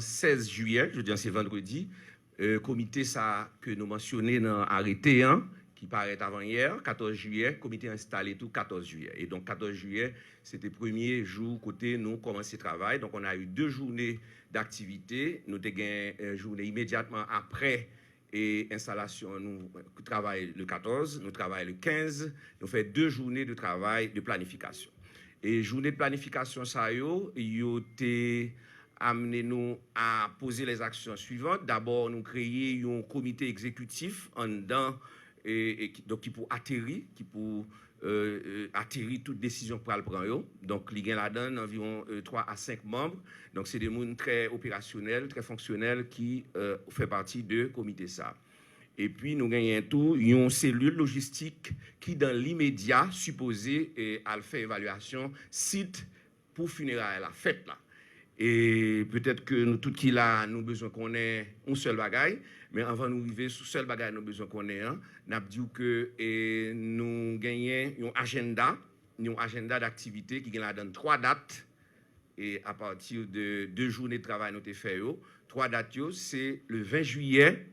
16 juillet, je dis c'est vendredi, comité ça que nous mentionnons dans l'arrêté, hein, qui paraît avant hier, 14 juillet, comité installé tout 14 juillet. Et donc 14 juillet, c'était le premier jour côté nous commencer le travail. Donc on a eu 2 journées d'activité. Nous avons une journée immédiatement après et installation, nous travaillons le 14, nous travaillons le 15, nous faisons 2 journées de travail de planification. Et journée de planification, ça y a amené nous à poser les actions suivantes. D'abord, nous créons un comité exécutif en dedans, donc qui pour atterrir, atterrir toute décision pour le prendre. Donc, il y a là-dedans environ 3 à 5 membres. Donc, c'est des gens très opérationnels, très fonctionnels qui font partie de comité ça. Et puis, nous gagnons tout, une cellule logistique qui, dans l'immédiat, supposée à faire évaluation site pour funérailles, la fête là. Et peut-être que nous, tout qui là, nous besoin qu'on ait un seul bagaille, mais avant de nous arriver sur seul bagaille, nous besoin qu'on ait un. Nous avons dit que nous gagnons un agenda d'activité qui gagne dans 3 dates. Et à partir de 2 journées de travail, nous avons fait. 3 dates, c'est le 20 juillet,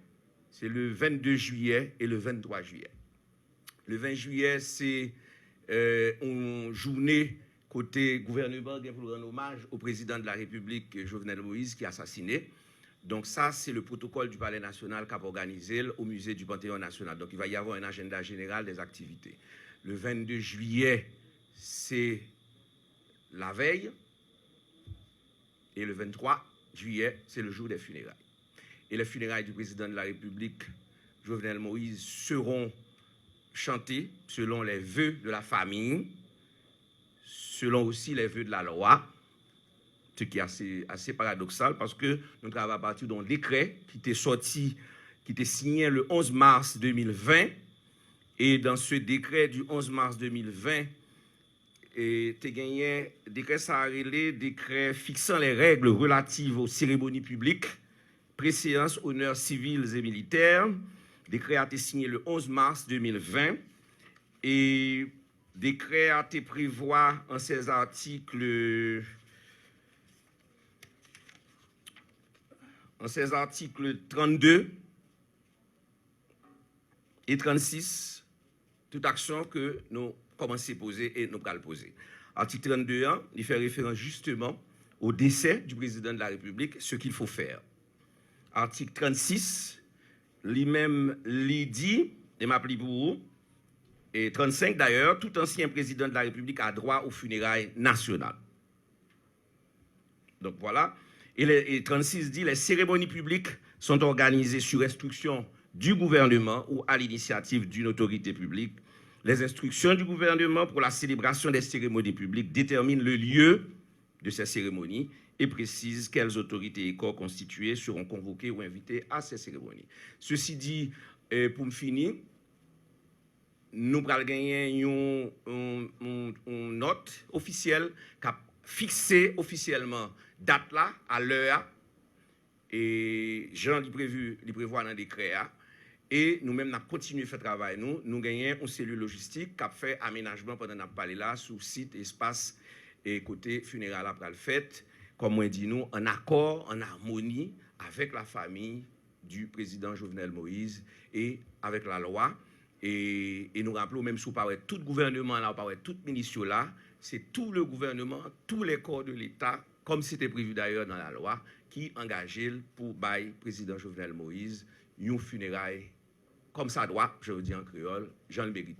c'est le 22 juillet et le 23 juillet. Le 20 juillet, c'est une journée côté gouvernement pour rendre hommage au président de la République, Jovenel Moïse, qui est assassiné. Donc ça, c'est le protocole du Palais national qu'a organisé au musée du Panthéon national. Donc il va y avoir un agenda général des activités. Le 22 juillet, c'est la veille. Et le 23 juillet, c'est le jour des funérailles. Et les funérailles du président de la République, Jovenel Moïse, seront chantées selon les vœux de la famille, selon aussi les vœux de la loi, ce qui est assez paradoxal parce que nous travaillons à partir d'un décret qui était sorti, qui était signé le 11 mars 2020. Et dans ce décret du 11 mars 2020, tu as gagné décret décret fixant les règles relatives aux cérémonies publiques, préséances, honneurs civils et militaires. Le décret a été signé le 11 mars 2020 et décret a été prévu en ses articles 32 et 36, toute action que nous commençons à poser et nous allons poser. Article 32, il fait référence justement au décès du président de la République, ce qu'il faut faire. Article 36, lui-même, dit, et m'appelle pour vous, et 35 d'ailleurs, tout ancien président de la République a droit aux funérailles nationales. Donc voilà. Et 36 dit, les cérémonies publiques sont organisées sur instruction du gouvernement ou à l'initiative d'une autorité publique. Les instructions du gouvernement pour la célébration des cérémonies publiques déterminent le lieu de ces cérémonies et précisent quelles autorités et corps constitués seront convoqués ou invités à ces cérémonies. Ceci dit, pour me finir, nous allons gagner une note officielle qui a fixé officiellement date là, à l'heure, et Jean prévoit dans le décret. Et nous-mêmes, nous avons continué à faire travail. Nous gagnons une cellule logistique qui a fait aménagement pendant que nous parlé là, sous site, espace et côté funéraire après le fait, comme on dit nous, en accord, en harmonie avec la famille du président Jovenel Moïse et avec la loi. Et nous rappelons, même sous tout gouvernement là, tout ministère là, c'est tout le gouvernement, tous les corps de l'État, comme c'était prévu d'ailleurs dans la loi, qui engagent pour bailler président Jovenel Moïse une funéraille comme ça doit, je veux dire en créole, Jean le mérite.